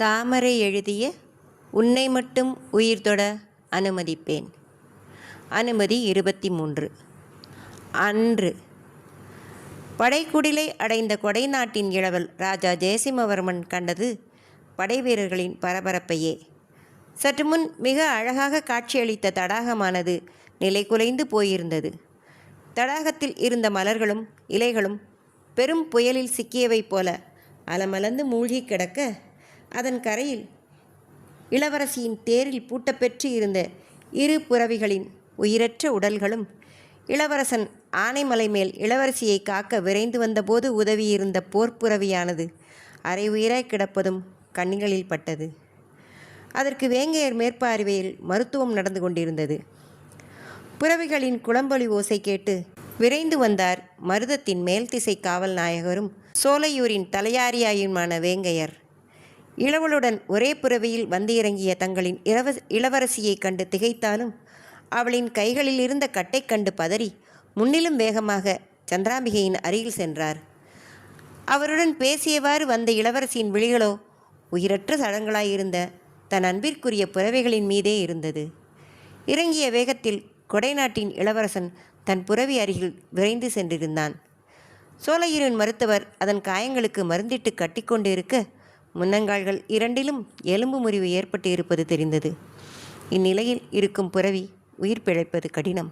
தாமரை எழுதிய உன்னை மட்டும் உயிர் தொட அனுமதிப்பேன். அனுமதி 23. அன்று படைக்குடிலை அடைந்த கொடை நாட்டின் இளவல் ராஜா ஜெயசிம்மவர்மன் கண்டது படைவீரர்களின் பரபரப்பையே. சற்று முன் மிக அழகாக காட்சியளித்த தடாகமானது நிலை குலைந்து போயிருந்தது. தடாகத்தில் இருந்த மலர்களும் இலைகளும் பெரும் புயலில் சிக்கியவை போல அலமலந்து மூழ்கி கிடக்க, அதன் கரையில் இளவரசியின் தேரில் பூட்டப்பெற்று இருந்த இரு புறவிகளின் உயிரற்ற உடல்களும், இளவரசன் ஆனைமலை மேல் இளவரசியை காக்க விரைந்து வந்தபோது உதவியிருந்த போர்ப்புறவியானது அரை உயிராய் கிடப்பதும் கண்ணிகளில் பட்டது. அதற்கு வேங்கையர் மேற்பார்வையில் மருத்துவம் நடந்து கொண்டிருந்தது. புறவிகளின் குளம்பொலி ஓசை கேட்டு விரைந்து வந்தார் மருதத்தின் மேல் திசை காவல் நாயகரும் சோலையூரின் தலையாரியாயுமான வேங்கையர். இளவலுடன் ஒரே புறவியில் வந்து இறங்கிய தங்களின் இளவரசியை கண்டு திகைத்தாலும் அவளின் கைகளில் இருந்த கட்டை கண்டு பதறி முன்னிலும் வேகமாக சந்திராம்பிகையின் அருகில் சென்றார். அவருடன் பேசியவாறு வந்த இளவரசியின் விழிகளோ உயிரற்ற சடங்களாயிருந்த தன் அன்பிற்குரிய புறவைகளின் மீதே இருந்தது. இறங்கிய வேகத்தில் கொடைநாட்டின் இளவரசன் தன் புறவி அருகில் விரைந்து சென்றிருந்தான். சோலையூரின் மருத்துவர் அதன் காயங்களுக்கு மருந்திட்டு கட்டிக்கொண்டு இருக்க, முன்னங்கால்கள் இரண்டிலும் எலும்பு முறிவு ஏற்பட்டு இருப்பது தெரிந்தது. இந்நிலையில் இருக்கும் புறவி உயிர் பிழைப்பது கடினம்.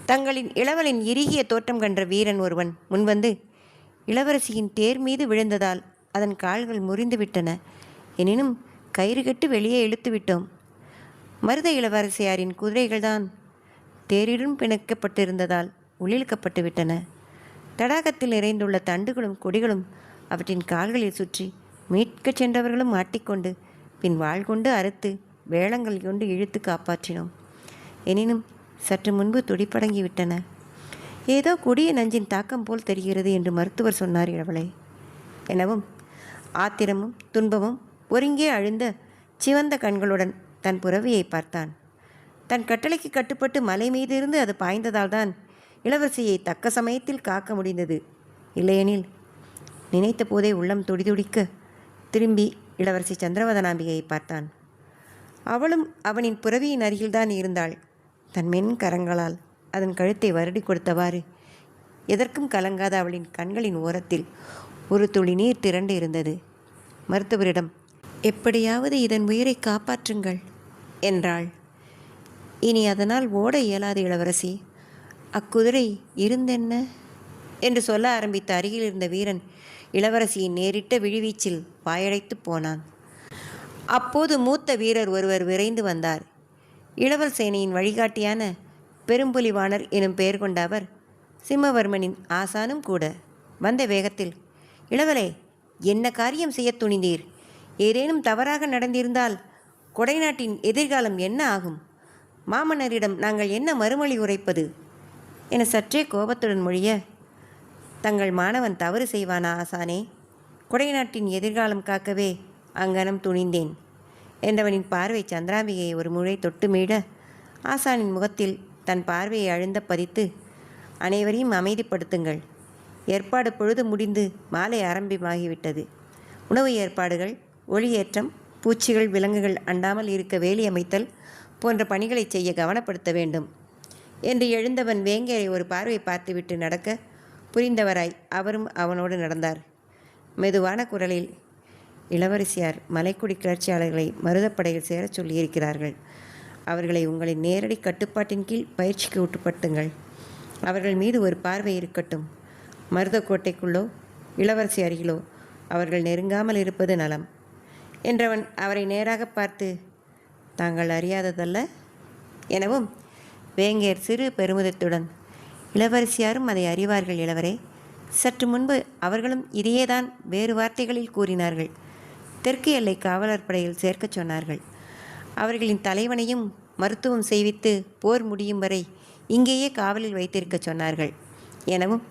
தங்களின் இளவலின் இறுகிய தோற்றம் கன்ற வீரன் ஒருவன் முன்வந்து, இளவரசியின் தேர் மீது விழுந்ததால் அதன் கால்கள் முறிந்துவிட்டன, எனினும் கயிறு கட்டு வெளியே இழுத்துவிட்டோம். மருத இளவரசியாரின் குதிரைகள்தான் தேரிடும் பிணைக்கப்பட்டிருந்ததால் உள்ளிழுக்கப்பட்டு விட்டன. தடாகத்தில் நிறைந்துள்ள தண்டுகளும் கொடிகளும் அவற்றின் கால்களில் சுற்றி மீட்கச் சென்றவர்களும் மாட்டிக்கொண்டு பின் வாள் கொண்டு அறுத்து வேளங்கள் கொண்டு இழுத்து காப்பாற்றினோம். எனினும் சற்று முன்பு துடிப்படங்கிவிட்டன. ஏதோ கொடிய நஞ்சின் தாக்கம் போல் தெரிகிறது என்று மருத்துவர் சொன்னார் இளவலை எனவும், ஆத்திரமும் துன்பமும் ஒருங்கே அழுந்த சிவந்த கண்களுடன் தன் புறவியை பார்த்தான். தன் கட்டளைக்கு கட்டுப்பட்டு மலை மீதிருந்து அது பாய்ந்ததால் தான் இளவரசியை தக்க சமயத்தில் காக்க முடிந்தது. இல்லையெனில் நினைத்த போதே உள்ளம் துடிதுடிக்க திரும்பி இளவரசி சந்திரவதனாம்பிகையை பார்த்தான். அவளும் அவனின் புறவியின் அருகில்தான் இருந்தாள். தன் மென் கரங்களால் அதன் கழுத்தை வருடி கொடுத்தவாறு எதற்கும் கலங்காத அவளின் கண்களின் ஓரத்தில் ஒரு துளி நீர் திரண்டு இருந்தது. மருத்துவரிடம், எப்படியாவது இதன் உயிரை காப்பாற்றுங்கள் என்றாள். இனி அதனால் ஓட இயலாது இளவரசி, அக்குதிரை இருந்தென்ன என்று சொல்ல ஆரம்பித்த அருகில் இருந்த வீரன் இளவரசியின் நேரிட்ட விழிவீச்சில் வாயடைத்து போனான். அப்போது மூத்த வீரர் ஒருவர் விரைந்து வந்தார். இளவல் சேனையின் வழிகாட்டியான பெரும்புலிவாணர் எனும் பெயர் கொண்ட அவர் சிம்மவர்மனின் ஆசானும் கூட. வந்த வேகத்தில், இளவலே, என்ன காரியம் செய்ய துணிந்தீர்? ஏதேனும் தவறாக நடந்திருந்தால் கொடைநாட்டின் எதிர்காலம் என்ன ஆகும்? மாமன்னரிடம் நாங்கள் என்ன மறுமொழி உரைப்பது என சற்றே கோபத்துடன் மொழிய, தங்கள் மாணவன் தவறு செய்வானா ஆசானே? கொடைநாட்டின் எதிர்காலம் காக்கவே அங்கனம் துணிந்தேன் என்றவனின் பார்வை சந்திராம்பிகையை ஒரு முறை தொட்டு மீள, ஆசானின் முகத்தில் தன் பார்வையை அழுந்த பதித்து, அனைவரையும் அமைதிப்படுத்துங்கள். ஏற்பாடு பொழுது முடிந்து மாலை ஆரம்பமாகிவிட்டது. உணவு ஏற்பாடுகள், ஒளியேற்றம், பூச்சிகள் விலங்குகள் அண்டாமல் இருக்க வேலி அமைத்தல் போன்ற பணிகளை செய்ய கவனப்படுத்த வேண்டும் என்று எழுந்தவன் வேங்கையரை ஒரு பார்வை பார்த்துவிட்டு நடக்க, புரிந்தவராய் அவரும் அவனோடு நடந்தார். மெதுவான குரலில், இளவரசியார் மலைக்குடி கிளர்ச்சியாளர்களை மருதப்படையில் சேரச் சொல்லியிருக்கிறார்கள். அவர்களை உங்களின் நேரடி கட்டுப்பாட்டின் கீழ் பயிற்சிக்கு உட்படுத்துங்கள். அவர்கள் மீது ஒரு பார்வை இருக்கட்டும். மருதக்கோட்டைக்குள்ளோ இளவரசி அருகிலோ அவர்கள் நெருங்காமல் இருப்பது நலம் என்றவன் அவரை நேராக பார்த்து, தாங்கள் அறியாததல்ல எனவும், வேங்கையர் சிறு பெருமிதத்துடன், இளவரசியாரும் அதை அறிவார்கள் இளவரே. சற்று முன்பு அவர்களும் இதையேதான் வேறு வார்த்தைகளில் கூறினார்கள். தெற்கு எல்லை காவலர் படையில் சேர்க்கச் சொன்னார்கள். அவர்களின் தலைவனையும் மருத்துவம் செய்வித்து போர் முடியும் வரை இங்கேயே காவலில் வைத்திருக்கச் சொன்னார்கள் எனவும்,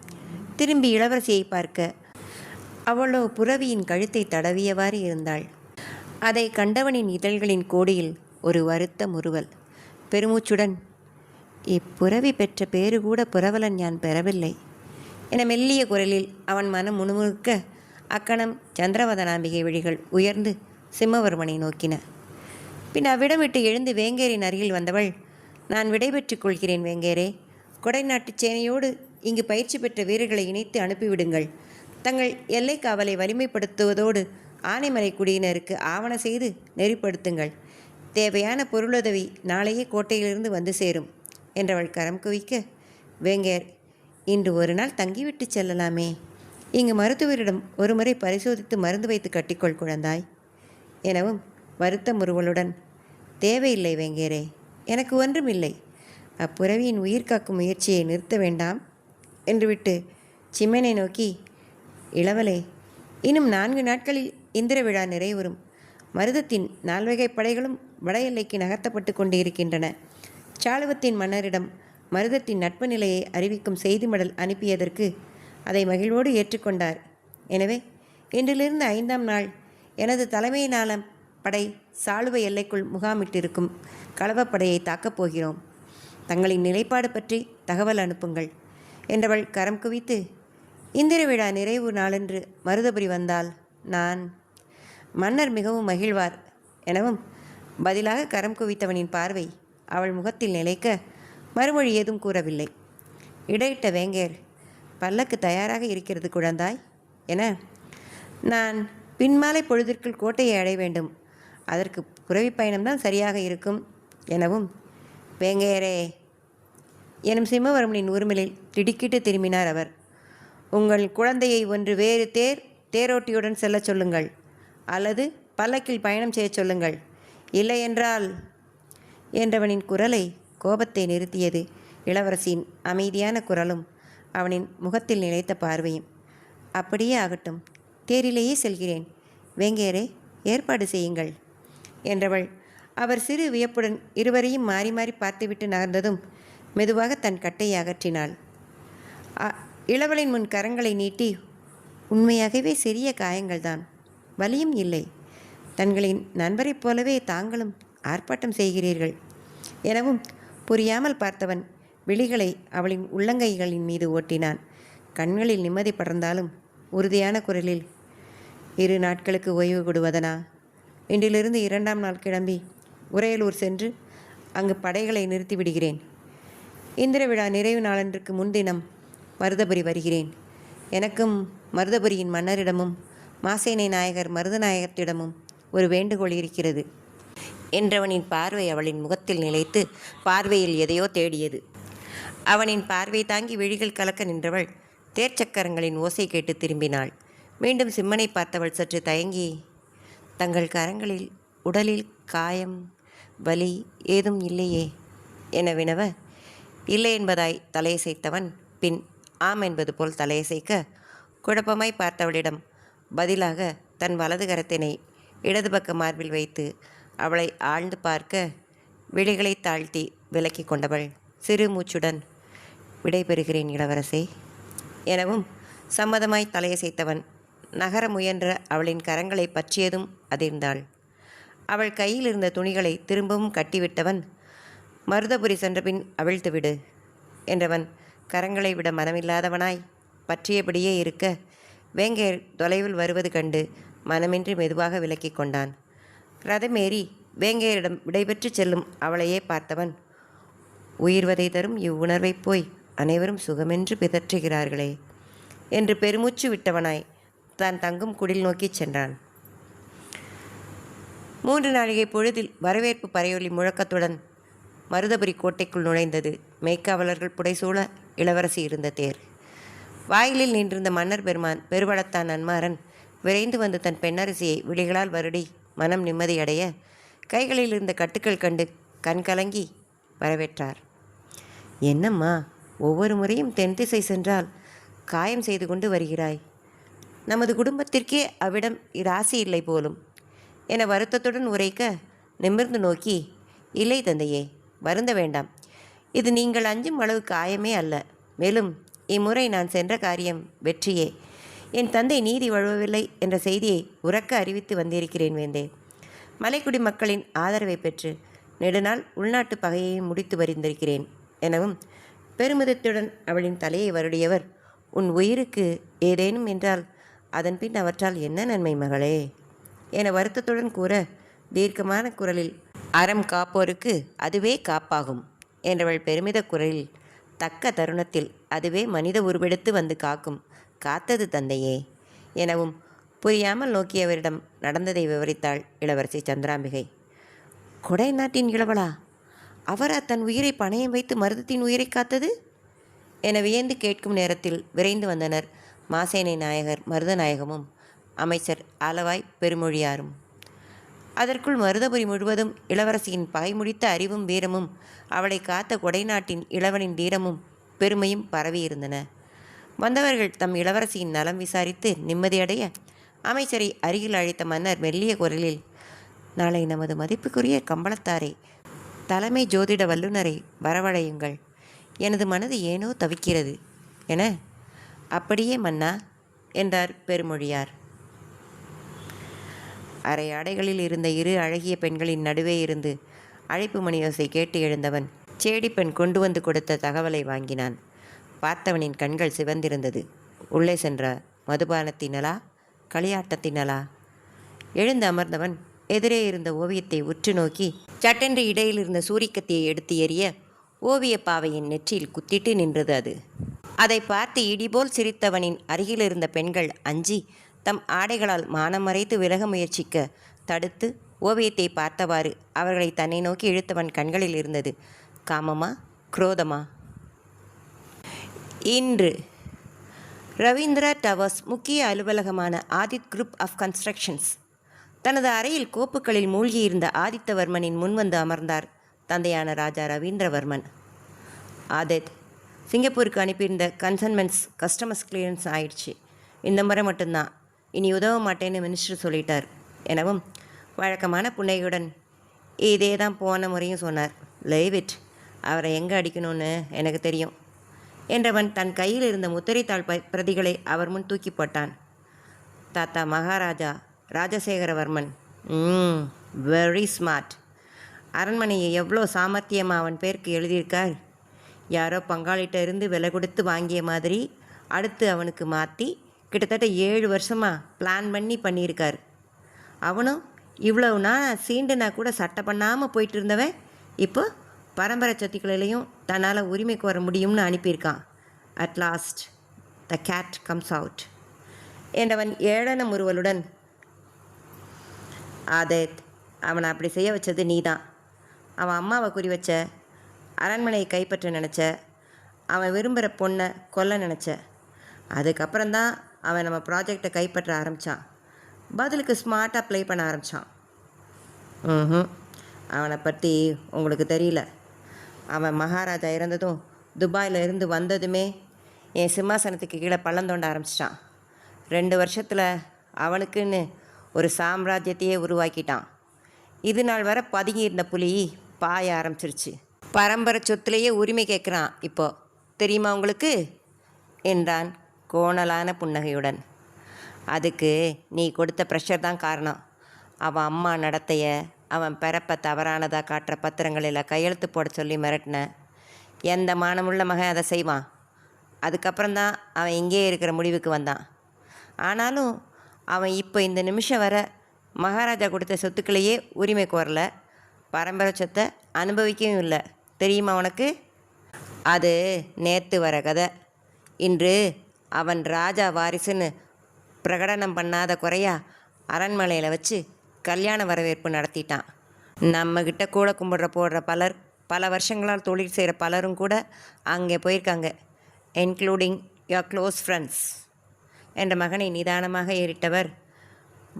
திரும்பி இளவரசியை பார்க்க அவளோ புறவியின் கழுத்தை தடவியவாறு இருந்தாள். அதை கண்டவனின் இதழ்களின் கோடியில் ஒரு வருத்த முறுவல். பெருமூச்சுடன், இப்புறவி பெற்ற பேறு கூட புரவலன் யான் பெறவில்லை என மெல்லிய குரலில் அவன் மனம் முணுமுணுக்க, அக்கணம் சந்திரவதனாம்பிகை விழிகள் உயர்ந்து சிம்மவர்மனை நோக்கின. பின் அவ்விடம் விட்டு எழுந்து வேங்கேரின் அருகில் வந்தவள், நான் விடைபெற்றுக் கொள்கிறேன் வேங்கேரே. கொடைநாட்டு சேனையோடு இங்கு பயிற்சி பெற்ற வீரர்களை இணைத்து அனுப்பிவிடுங்கள். தங்கள் எல்லை காவலை வலிமைப்படுத்துவதோடு ஆனைமலை குடியினருக்கு ஆவண செய்து நெறிப்படுத்துங்கள். தேவையான பொருளுதவி நாளையே கோட்டையிலிருந்து வந்து சேரும் என்றவள் கரம் குவிக்க, வேங்கேர், இன்று ஒரு நாள் தங்கிவிட்டு செல்லலாமே. இங்கு மருத்துவரிடம் ஒருமுறை பரிசோதித்து மருந்து வைத்து கட்டிக்கொள் குழந்தாய் எனவும் வருத்த முறுவலுடன், தேவையில்லை வேங்கேரே, எனக்கு ஒன்றுமில்லை. அப்புறவியின் உயிர் காக்கும் முயற்சியை நிறுத்த வேண்டாம் என்று விட்டு சிம்மனை நோக்கி, இளவலே, இன்னும் 4 நாட்களில் இந்திர விழா நிறைவுறும். மருதத்தின் 4 வகை படைகளும் வட எல்லைக்கு நகர்த்தப்பட்டு கொண்டு இருக்கின்றன. சாளுவத்தின் மன்னரிடம் மருதத்தின் நட்பு நிலையை அறிவிக்கும் செய்தி மடல் அனுப்பியதற்கு அதை மகிழ்வோடு ஏற்றுக்கொண்டார். எனவே இன்றிலிருந்து 5ஆம் நாள் எனது தலைமையிலான படை சாளுவ எல்லைக்குள் முகாமிட்டிருக்கும் களவப்படையை தாக்கப் போகிறோம். தங்களின் நிலைப்பாடு பற்றி தகவல் அனுப்புங்கள் என்றவள் கரம் குவித்து, இந்திர விழா நிறைவு நாளன்று மருதபுரி வந்தால் மன்னர் மிகவும் மகிழ்வார் எனவும் பதிலாக கரம் குவித்தவனின் பார்வை அவள் முகத்தில் நிலைக்க மறுமொழி ஏதும் கூறவில்லை. இடையிட்ட வேங்கேர், பல்லக்கு தயாராக இருக்கிறது குழந்தாய் என, நான் பின்மாலை பொழுதிற்குள் கோட்டையை அடைய வேண்டும். அதற்கு புறவி பயணம்தான் சரியாக இருக்கும் எனவும், வேங்கேரே எனும் சிம்மவர்மனின் உரிமலில் திடுக்கிட்டு திரும்பினார் அவர். உங்கள் குழந்தையை ஒன்று வேறு தேரோட்டியுடன் செல்லச் சொல்லுங்கள், அல்லது பல்லக்கில் பயணம் செய்ய சொல்லுங்கள். இல்லையென்றால் என்றவனின் குரலை கோபத்தை நிறுத்தியது இளவரசியின் அமைதியான குரலும் அவனின் முகத்தில் நிலைத்த பார்வையும். அப்படியே ஆகட்டும், தேரிலேயே செல்கிறேன். வேங்கேரே, ஏற்பாடு செய்யுங்கள் என்றவள் அவர் சிறு வியப்புடன் இருவரையும் மாறி மாறி பார்த்துவிட்டு நகர்ந்ததும் மெதுவாக தன் கட்டையை அகற்றினாள். இளவலின் முன் கரங்களை நீட்டி, உண்மையாகவே சிறிய காயங்கள்தான், வலியும் இல்லை. தங்களின் நண்பரைப் போலவே தாங்களும் ஆர்ப்பாட்டம் செய்கிறீர்கள் எனவும் புரியாமல் பார்த்தவன் விழிகளை அவளின் உள்ளங்கைகளின் மீது ஓட்டினான். கண்களில் நிம்மதி படர்ந்தாலும் உறுதியான குரலில், 2 நாட்களுக்கு ஓய்வு கொடுவதனா? இன்றிலிருந்து 2ஆம் நாள் கிளம்பி உறையலூர் சென்று அங்கு படைகளை நிறுத்திவிடுகிறேன். இந்திர விழா நிறைவு நாளன்றுக்கு முன்தினம் மருதபுரி வருகிறேன். எனக்கும் மருதபுரியின் மன்னரிடமும் மாசேனை நாயகர் மருதநாயகத்திடமும் ஒரு வேண்டுகோள் இருக்கிறது என்றவனின் பார்வை அவளின் முகத்தில் நிலைத்து பார்வையில் எதையோ தேடியது. அவனின் பார்வை தாங்கி விழிகள் கலக்க நின்றவள் தேர்ச்சக்கரங்களின் ஓசை கேட்டு திரும்பினாள். மீண்டும் சிம்மனை பார்த்தவள் சற்று தயங்கி, தங்கள் கரங்களில் உடலில் காயம், வலி ஏதும் இல்லையே என வினவ, இல்லை என்பதாய் தலையசைத்தவன் பின் ஆம் என்பது போல் தலையசைக்க, குழப்பமாய் பார்த்தவளிடம் பதிலாக தன் வலது கரத்தினை இடது பக்க மார்பில் வைத்து அவளை ஆழ்ந்து பார்க்க விழிகளை தாழ்த்தி விலக்கி கொண்டவள் சிறு மூச்சுடன், விடைபெறுகிறேன் இளவரசே எனவும் சம்மதமாய் தலையசைத்தவன் நகர முயன்ற அவளின் கரங்களை பற்றியதும் அதிர்ந்தாள். அவள் கையில் இருந்த துணிகளை திரும்பவும் கட்டிவிட்டவன், மருதபுரி சென்றபின் அவிழ்த்துவிடு என்றவன் கரங்களை விட மனமில்லாதவனாய் பற்றியபடியே இருக்க, வேங்கேர் தொலைவில் வருவது கண்டு மனமின்றி மெதுவாக விலக்கி கொண்டான். ரதமேறி வேங்கேரிடம் விடைபெற்று செல்லும் அவளையே பார்த்தவன், உயிர்வதை தரும் இவ்வுணர்வைப் போய் அனைவரும் சுகமென்று பிதற்றுகிறார்களே என்று பெருமூச்சு விட்டவனாய் தான் தங்கும் குடில் நோக்கி சென்றான். 3 நாழிகை பொழுதில் வரவேற்பு பறையொலி முழக்கத்துடன் மருதபுரி கோட்டைக்குள் நுழைந்தது. மெய்க்காவலர்கள் புடைசூழ இளவரசி இருந்த தேர். வாயிலில் நின்றிருந்த மன்னர் பெருமான் பெருவளத்தான் நன்மாறன் விரைந்து வந்து தன் பெண்ணரசியை விழிகளால் வருடி மனம் நிம்மதியடைய கைகளில் இருந்த கட்டுக்கள் கண்டு கண்கலங்கி வரவேற்றார். என்னம்மா, ஒவ்வொரு முறையும் தென் திசை சென்றால் காயம் செய்து கொண்டு வருகிறாய்? நமது குடும்பத்திற்கே அவ்விடம் இராசி இல்லை போலும் என வருத்தத்துடன் உரைக்க, நிமிர்ந்து நோக்கி, இல்லை தந்தையே, வருந்த வேண்டாம். இது நீங்கள் அஞ்சும் அளவு காயமே அல்ல. மேலும் இம்முறை நான் சென்ற காரியம் வெற்றியே. என் தந்தை நீதி வழுவவில்லை என்ற செய்தியை உரக்க அறிவித்து வந்திருக்கிறேன் வேந்தே. மலைக்குடி மக்களின் ஆதரவை பெற்று நெடுநாள் உள்நாட்டு பகையையும் முடித்து வந்திருக்கிறேன் எனவும் பெருமிதத்துடன் அவளின் தலையை வருடியவர், உன் உயிருக்கு ஏதேனும் என்றால் அதன்பின் அவற்றால் என்ன நன்மை மகளே என வருத்தத்துடன் கூற, தீர்க்கமான குரலில், அறம் காப்போருக்கு அதுவே காப்பாகும் என்றவள் பெருமித குரலில், தக்க தருணத்தில் அதுவே மனித உருவெடுத்து வந்து காக்கும். காத்தது தந்தையே எனவும் புரியாமல் நோக்கியவரிடம் நடந்ததை விவரித்தாள் இளவரசி சந்திராம்பிகை. கொடை நாட்டின் இளவலா? அவரா தன் உயிரை பணயம் வைத்து மருதத்தின் உயிரை காத்தது என வியந்து கேட்கும் நேரத்தில் விரைந்து வந்தனர் மாசேனை நாயகர் மருதநாயகமும் அமைச்சர் ஆலவாய் பெருமொழியாரும். அதற்குள் மருதபுரி முழுவதும் இளவரசியின் பகை முடித்த அறிவும் வீரமும் அவளை காத்த கொடை நாட்டின் இளவனின் தீரமும் பெருமையும் பரவியிருந்தன. வந்தவர்கள் தம் இளவரசியின் நலம் விசாரித்து நிம்மதியடைய அமைச்சரை அருகில் அழைத்த மன்னர் மெல்லிய குரலில், நாளை நமது மதிப்புக்குரிய கம்பளத்தாரை, தலைமை ஜோதிட வல்லுநரை வரவழையுங்கள். எனது மனது ஏனோ தவிக்கிறது என. அப்படியே மன்னா என்றார் பெருமொழியார். அரை ஆடைகளில் இருந்த இரு அழகிய பெண்களின் நடுவே இருந்து அழைப்பு மணியோசை கேட்டு எழுந்தவன் சேடிப்பெண் கொண்டு வந்து கொடுத்த தகவலை வாங்கினான். பார்த்தவனின் கண்கள் சிவந்திருந்தது. உள்ளே சென்ற மதுபானத்தினலா களியாட்டத்தினலா? எழுந்து அமர்ந்தவன் எதிரே இருந்த ஓவியத்தை உற்று நோக்கி சட்டென்று இடையில் இருந்த சூரிக்கத்தியை எடுத்து எறிய ஓவிய பாவையின் நெற்றியில் குத்திட்டு நின்றது அது. அதை பார்த்து இடிபோல் சிரித்தவனின் அருகில் இருந்த பெண்கள் அஞ்சி தம் ஆடைகளால் மானம் மறைத்து விலக முயற்சிக்க தடுத்து ஓவியத்தை பார்த்தவாறு அவர்களை தன்னை நோக்கி இழுத்தவன் கண்களில் இருந்தது காமமா குரோதமா? இன்று ரவீந்திரா டவர்ஸ் முக்கிய அலுவலகமான ஆதித் குரூப் ஆஃப் கன்ஸ்ட்ரக்ஷன்ஸ். தனது அறையில் கோப்புகளில் மூழ்கியிருந்த ஆதித்தவர்மனின் முன்வந்து அமர்ந்தார் தந்தையான ராஜா ரவீந்திரவர்மன். ஆதித், சிங்கப்பூருக்கு அனுப்பியிருந்த கன்சன்மெண்ட்ஸ் கஸ்டமர்ஸ் கிளியரன்ஸ் ஆயிடுச்சு. இந்த முறை மட்டும்தான், இனி உதவ மாட்டேன்னு மினிஸ்டர் சொல்லிட்டார் எனவும் வழக்கமான புன்னையுடன் இதே தான் போன முறையும் சொன்னார். லைவ் அவரை எங்கே அடிக்கணும்னு எனக்கு தெரியும் என்றவன் தன் கையில் இருந்த முத்திரைத்தாள் பிரதிகளை அவர் முன் தூக்கி போட்டான். தாத்தா மகாராஜா ராஜசேகரவர்மன் வெரி ஸ்மார்ட். அரண்மனையை எவ்வளோ சாமர்த்தியமாக அவன் பேருக்கு எழுதியிருக்கார். யாரோ பங்காளிகிட்ட இருந்து விலை கொடுத்து வாங்கிய மாதிரி அடுத்து அவனுக்கு மாற்றி கிட்டத்தட்ட 7 வருஷமாக பிளான் பண்ணியிருக்கார். அவனும் இவ்வளவு நாள் சீண்டுனா கூட சட்டை பண்ணாமல் போயிட்டு இருந்தவன் இப்போ பரம்பரை சொத்துக்களிலையும் தன்னால் உரிமை கோர முடியும்னு அனுப்பியிருக்கான். At last the cat comes out என்றவன் ஏளன முறுவலுடன், ஆதித், அவனை அப்படி செய்ய வச்சது நீதான். அவன் அம்மாவை குறி வச்ச, அரண்மனையை கைப்பற்ற நினச்ச, அவன் விரும்புகிற பொண்ணை கொல்ல நினச்ச. அதுக்கப்புறம்தான் அவன் நம்ம ப்ராஜெக்டை கைப்பற்ற ஆரம்பித்தான். பதிலுக்கு ஸ்மார்ட்டாக ப்ளே பண்ண ஆரம்பித்தான். அவனை பற்றி உங்களுக்கு தெரியல. அவன் மகாராஜா இறந்ததும் துபாயில் இருந்து வந்ததுமே என் சிம்மாசனத்துக்கு கீழே பள்ளம் தோண்ட ஆரம்பிச்சிட்டான். 2 வருஷத்தில் அவனுக்குன்னு ஒரு சாம்ராஜ்யத்தையே உருவாக்கிட்டான். இது நாள் வரை பதுங்கி இருந்த புலி பாய ஆரம்பிச்சிருச்சு. பரம்பரை சொத்துலேயே உரிமை கேட்குறான் இப்போ, தெரியுமா உங்களுக்கு என்றான் கோணலான புன்னகையுடன். அதுக்கு நீ கொடுத்த ப்ரெஷர் தான் காரணம். அவன் அம்மா நடத்தைய, அவன் பிறப்பை தவறானதாக காட்டுற பத்திரங்களில் கையெழுத்து போட சொல்லி மிரட்டின. எந்த மானமுள்ள மகன் அதை செய்வான்? அதுக்கப்புறம்தான் அவன் இங்கே இருக்கிற முடிவுக்கு வந்தான். ஆனாலும் அவன் இப்போ இந்த நிமிஷம் வர மகாராஜா கொடுத்த சொத்துக்களையே உரிமை கோரல, பரம்பரை சொத்தை அனுபவிக்கவும் இல்லை. தெரியுமா உனக்கு? அது நேற்று வர கதை. இன்று அவன் ராஜா வாரிசுன்னு பிரகடனம் பண்ணாத குறையா அரண்மனையில் வச்சு கல்யாண வரவேற்பு நடத்திட்டான். நம்மக்கிட்ட கூட கும்பிட்ற போடுற பல வருஷங்களால் தொழில் செய்கிற பலரும் கூட அங்கே போயிருக்காங்க, இன்க்ளூடிங் யோர் க்ளோஸ் ஃப்ரெண்ட்ஸ் என்ற மகனை நிதானமாக ஏறிட்டவர்,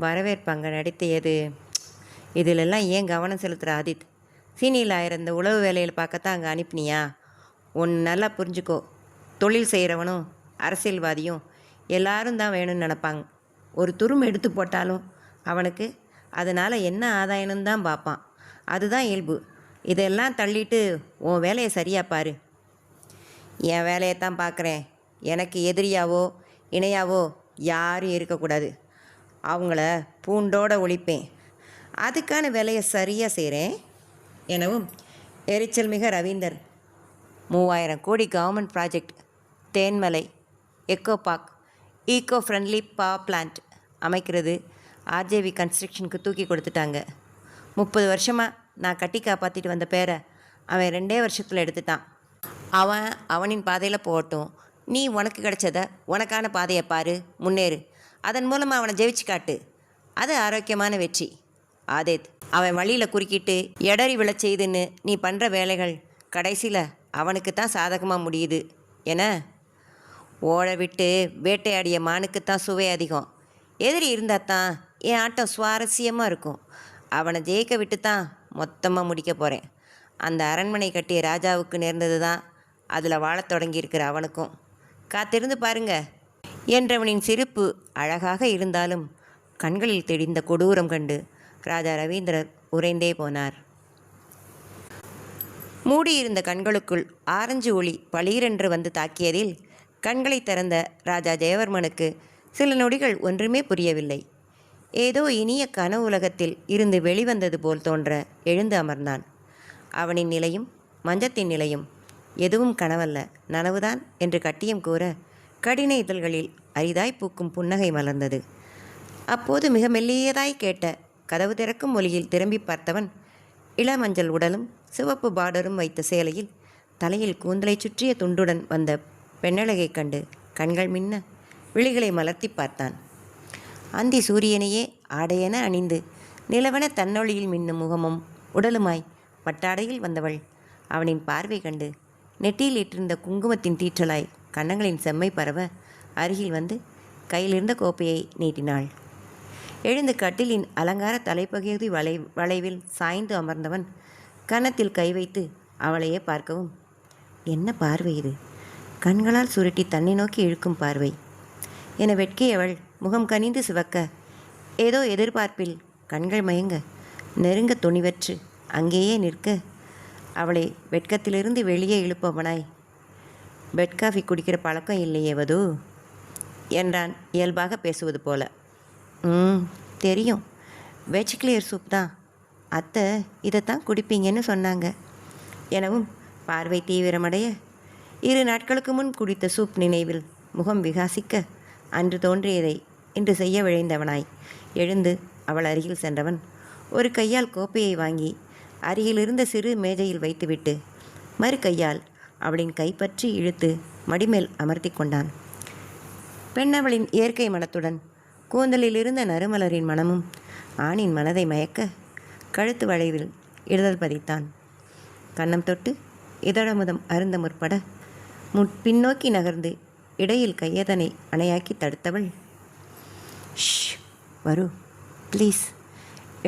வரவேற்பு அங்கே நடத்தியது இதிலெல்லாம் ஏன் கவனம் செலுத்துகிற ஆதித்? சீனியில் ஆயிருந்த உழவு வேலையில் பார்க்கத்தான் அங்கே அனுப்பினியா? ஒன்று நல்லா புரிஞ்சுக்கோ, தொழில் செய்கிறவனும் அரசியல்வாதியும் எல்லாரும் தான் வேணும்னு நினப்பாங்க. ஒரு துரும்பு எடுத்து போட்டாலும் அவனுக்கு அதனால் என்ன ஆதாயம்னு தான் பார்ப்பான். அதுதான் இயல்பு. இதெல்லாம் தள்ளிட்டு உன் வேலையை சரியாக பாரு. என் வேலையைத்தான் பார்க்குறேன். எனக்கு எதிரியாவோ இணையாவோ யாரும் இருக்கக்கூடாது. அவங்கள பூண்டோடு ஒழிப்பேன். அதுக்கான வேலையை சரியாக செய்கிறேன் எனவும் எரிச்சல் மிக Ravinder 3000 crore government project, Thenmalai, eco park, eco friendly power plant அமைக்கிறது, ஆர்ஜேவி கன்ஸ்ட்ரக்ஷனுக்கு தூக்கி கொடுத்துட்டாங்க. 30 வருஷமாக நான் கட்டி காப்பாற்றிட்டு வந்த பேரை அவன் 2 வருஷத்தில் எடுத்துட்டான். அவனின் பாதையில் போகட்டும். நீ உனக்கு கிடைச்சத உனக்கான பாதையை பாரு, முன்னேறு. அதன் மூலமாக அவனை ஜெயிச்சு காட்டு. அது ஆரோக்கியமான வெற்றி. ஆதேத், அவன் வழியில் குறுக்கிட்டு எடறி விழச் செய்துன்னு நீ பண்ணுற வேலைகள் கடைசியில் அவனுக்கு தான் சாதகமாக முடியுது. என ஓட விட்டு வேட்டையாடிய மானுக்குத்தான் சுவை அதிகம். எதிரி இருந்தால் தான் என் ஆட்டம் சுவாரஸ்யமாக இருக்கும். அவனை ஜெயிக்க விட்டு தான் மொத்தமாக முடிக்க போகிறேன். அந்த அரண்மனை கட்டிய ராஜாவுக்கு நேர்ந்தது தான் அதில் வாழத் தொடங்கியிருக்கிற அவனுக்கும். காத்திருந்து பாருங்க என்றவனின் சிரிப்பு அழகாக இருந்தாலும் கண்களில் தெளிந்த கொடூரம் கண்டு ராஜா ரவீந்திரர் உறைந்தே போனார். மூடியிருந்த கண்களுக்குள் ஆரஞ்சு ஒளி பளீரென்று வந்து தாக்கியதில் கண்களை திறந்த ராஜா ஜெயவர்மனுக்கு சில நொடிகள் ஒன்றுமே புரியவில்லை. ஏதோ இனிய கனவு உலகத்தில் இருந்து வெளிவந்தது போல் தோன்ற எழுந்து அமர்ந்தான். அவனின் நிலையும் மஞ்சத்தின் நிலையும் எதுவும் கனவல்ல, நனவுதான் என்று கட்டியம் கூற கடின இதழ்களில் அரிதாய் பூக்கும் புன்னகை மலர்ந்தது. அப்போது மிக மெல்லியதாய் கேட்ட கதவு திறக்கும் ஒலியில் திரும்பி பார்த்தவன் இளமஞ்சள் உடலும் சிவப்பு பார்டரும் வைத்த சேலையில் தலையில் கூந்தலை சுற்றிய துண்டுடன் வந்த பெண்ணழகை கண்டு கண்கள் மின்ன விழிகளை மலர்த்தி பார்த்தான். அந்தி சூரியனையே ஆடையென அணிந்து நிலவன தன்னொழியில் மின்னும் முகமும் உடலுமாய் பட்டாடையில் வந்தவள் அவனின் பார்வை கண்டு நெட்டியில் இட்டிருந்த குங்குமத்தின் தீற்றலாய் கன்னங்களின் செம்மை பரவ அருகில் வந்து கையிலிருந்த கோப்பையை நீட்டினாள். எழுந்து கட்டிலின் அலங்கார தலைப்பகுதி வளைவில் சாய்ந்து அமர்ந்தவன் கன்னத்தில் கை வைத்து அவளையே பார்க்கவும், என்ன பார்வை இது? கண்களால் சுருட்டி தன்னை நோக்கி இழுக்கும் பார்வை என வெட்கியவள் முகம் கனிந்து சிவக்க, ஏதோ எதிர்பார்ப்பில் கண்கள் மயங்க நெருங்க துணிவற்று அங்கேயே நிற்க அவளை வெட்கத்திலிருந்து வெளியே இழுப்பவனாய், பெட் காஃபி குடிக்கிற பழக்கம் இல்லையே வது என்றான் இயல்பாக பேசுவது போல. தெரியும், வெஜ் கிளியர் சூப் தான். அத்தை இதைத்தான் குடிப்பீங்கன்னு சொன்னாங்க எனவும் பார்வை தீவிரமடைய 2 நாட்களுக்கு முன் குடித்த சூப் நினைவில் முகம் விகாசிக்க அன்று தோன்றியதை இன்று செய்ய விழைந்தவனாய் எழுந்து அவள் அருகில் சென்றவன் ஒரு கையால் கோப்பையை வாங்கி அருகில் இருந்த சிறு மேஜையில் வைத்துவிட்டு மறு கையால் அவளின் கைப்பற்றி இழுத்து மடிமேல் அமர்த்தி கொண்டான். பெண்ணவளின் இயற்கை மனத்துடன் கூந்தலில் இருந்த நறுமலரின் மனமும் ஆணின் மனதை மயக்க கழுத்து வளைவில் இடதல் பதித்தான். கன்னம் தொட்டு இதழமுதம் அருந்த முற்பட பின்னோக்கி நகர்ந்து இடையில் கையதனை அணையாக்கி தடுத்தவள், ஷ் வரு, ப்ளீஸ்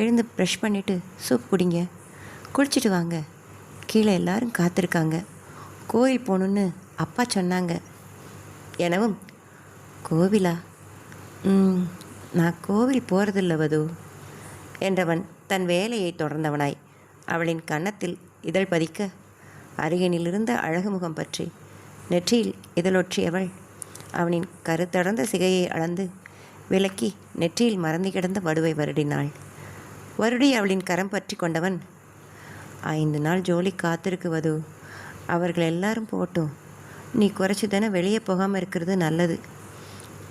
எழுந்து ப்ரஷ் பண்ணிவிட்டு சூப் குடிங்க, குளிச்சுட்டு வாங்க, கீழே எல்லாரும் காத்திருக்காங்க, கோயில் போகணுன்னு அப்பா சொன்னாங்க எனவும், கோவிலா? நான் கோவில் போகிறதில்ல வது என்றவன் தன் வேலையை தொடர்ந்தவனாய் அவளின் கன்னத்தில் இதழ் பதிக்க அருகினிலிருந்த அழகு முகம் பற்றி நெற்றியில் இதழொற்றியவள் அவனின் கருத்தடர்ந்த சிகையை அளந்து விலக்கி நெற்றியில் மறந்து கிடந்த வடுவை வருடினாள். வருடி அவளின் கரம் பற்றி கொண்டவன், 5 நாள் ஜோலி காத்திருக்குவது, அவர்கள் எல்லாரும் போட்டும், நீ குறைச்சி தானே வெளியே போகாமல் இருக்கிறது நல்லது.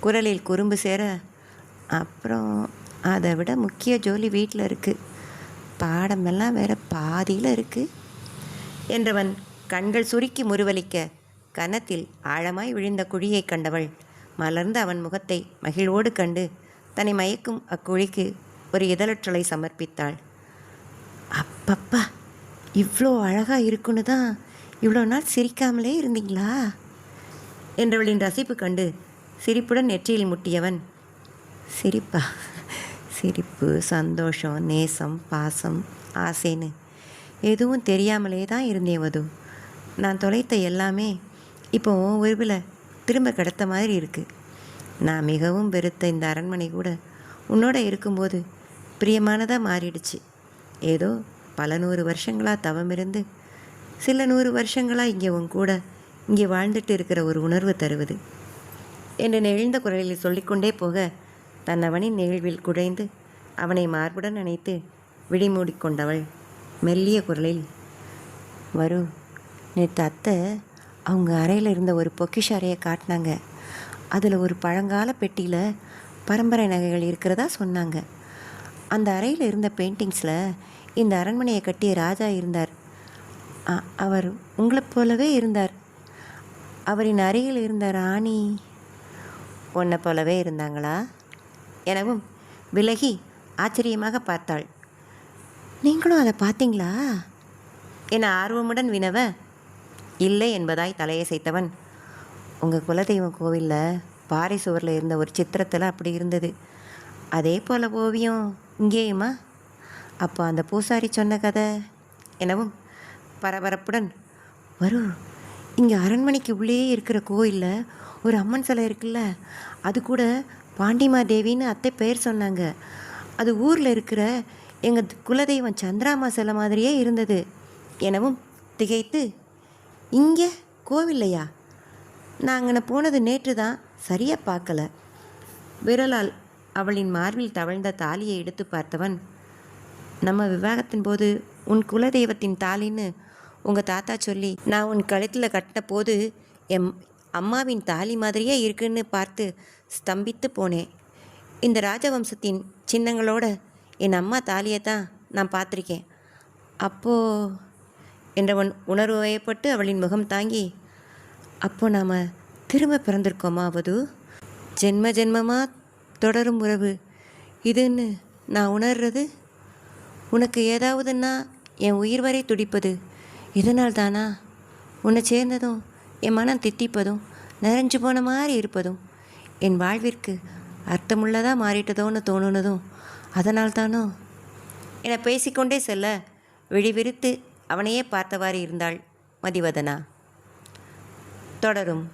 குரலில் குறும்பு சேர, அப்புறம் அதை விட முக்கிய ஜோலி வீட்டில் இருக்குது, பாடமெல்லாம் வேற பாதியில் இருக்குது என்றவன் கண்கள் சுருக்கி முறுவலிக்க கன்னத்தில் ஆழமாய் விழுந்த குழியை கண்டவள் மலர்ந்த அவன் முகத்தை மகிழ்வோடு கண்டு தன்னை மயக்கும் அக்குழிக்கு ஒரு இதழற்றலை சமர்ப்பித்தாள். அப்பப்பா, இவ்வளோ அழகாக இருக்குன்னு தான் இவ்வளோ நாள் சிரிக்காமலே இருந்தீங்களா என்றவளின் ரசிப்பு கண்டு சிரிப்புடன் நெற்றியில் முட்டியவன், சிரிப்பா? சிரிப்பு, சந்தோஷம், நேசம், பாசம், ஆசைன்னு எதுவும் தெரியாமலே தான் இருந்தேன் வது. நான் தொலைத்த எல்லாமே இப்போ உருவில் திரும்ப கிடைத்த மாதிரி இருக்குது. நான் மிகவும் வெறுத்த இந்த அரண்மனை கூட உன்னோட இருக்கும்போது பிரியமானதாக மாறிடுச்சு. ஏதோ பல 100 வருஷங்களாக தவமிருந்து சில 100 வருஷங்களாக இங்கே உன் கூட இங்கே வாழ்ந்துட்டு இருக்கிற ஒரு உணர்வு தருவது என்று நெகிழ்ந்த குரலில் சொல்லிக்கொண்டே போக தன்னவனின் நெகிழ்வில் குழைந்து அவனை மார்புடன் அணைத்து விழி மூடிக்கொண்டவள் மெல்லிய குரலில், வரு, நேற்று அத்தை அவங்க அறையில் இருந்த ஒரு பொக்கிஷ அறையை காட்டினாங்க. அதில் ஒரு பழங்கால பெட்டியில் பரம்பரை நகைகள் இருக்கிறதா சொன்னாங்க. அந்த அறையில் இருந்த பெயிண்டிங்ஸில் இந்த அரண்மனையை கட்டிய ராஜா இருந்தார். அவர் உங்களைப் போலவே இருந்தார். அவரின் அருகில் இருந்த ராணி உன்னை போலவே இருந்தாங்களா எனவும் விலகி ஆச்சரியமாக பார்த்தாள். நீங்களும் அதை பார்த்தீங்களா என ஆர்வமுடன் வினவ, இல்லை என்பதாய் தலையசைத்தவன், உங்கள் குலதெய்வம் கோவிலில் பாறை சுவரில் இருந்த ஒரு சித்திரத்தில் அப்படி இருந்தது. அதே போல் ஓவியம் இங்கேயுமா? அப்போ அந்த பூசாரி சொன்ன கதை எனவும் பரபரப்புடன், இங்கே அரண்மனைக்கு உள்ளேயே இருக்கிற கோயிலில் ஒரு அம்மன் சிலை இருக்குல்ல, அது கூட பாண்டிமாதேவின்னு அத்தை பெயர் சொன்னாங்க. அது ஊரில் இருக்கிற எங்கள் குலதெய்வம் சந்திராமா சிலை மாதிரியே இருந்தது எனவும் திகைத்து, இங்கே கோவில்லையா? நான் அங்கே போனது நேற்று தான், சரியாக பார்க்கல. விரலால் அவளின் மார்பில் தவழ்ந்த தாலியை எடுத்து பார்த்தவன், நம்ம விவாகத்தின் போது உன் குலதெய்வத்தின் தாலின்னு உங்கள் தாத்தா சொல்லி நான் உன் கழுத்தில் கட்டின போது என் அம்மாவின் தாலி மாதிரியே இருக்குன்னு பார்த்து ஸ்தம்பித்து போனேன். இந்த ராஜவம்சத்தின் சின்னங்களோட என் அம்மா தாலியை தான் நான் பார்த்துருக்கேன். அப்போது என்றவன் உணர்வு வயப்பட்டு அவளின் முகம் தாங்கி, அப்போ நாம் திரும்ப பிறந்திருக்கோமா வது? ஜென்ம ஜென்மமாக தொடரும் உறவு இதுன்னு நான் உணர்றது. உனக்கு ஏதாவதுன்னா என் உயிர் வரை துடிப்பது இதனால் தானா? உன்னை சேர்ந்ததும் என் மனம் தித்திப்பதும் நிறைஞ்சு போன மாதிரி இருப்பதும் என் வாழ்விற்கு அர்த்தமுள்ளதாக மாறிட்டதோன்னு தோணுனதும் அதனால் தானோ என பேசிக்கொண்டே செல்ல விழிவிரித்து அவனையே பார்த்தவாறு இருந்தாள் மதிவதனா. தொடரும்.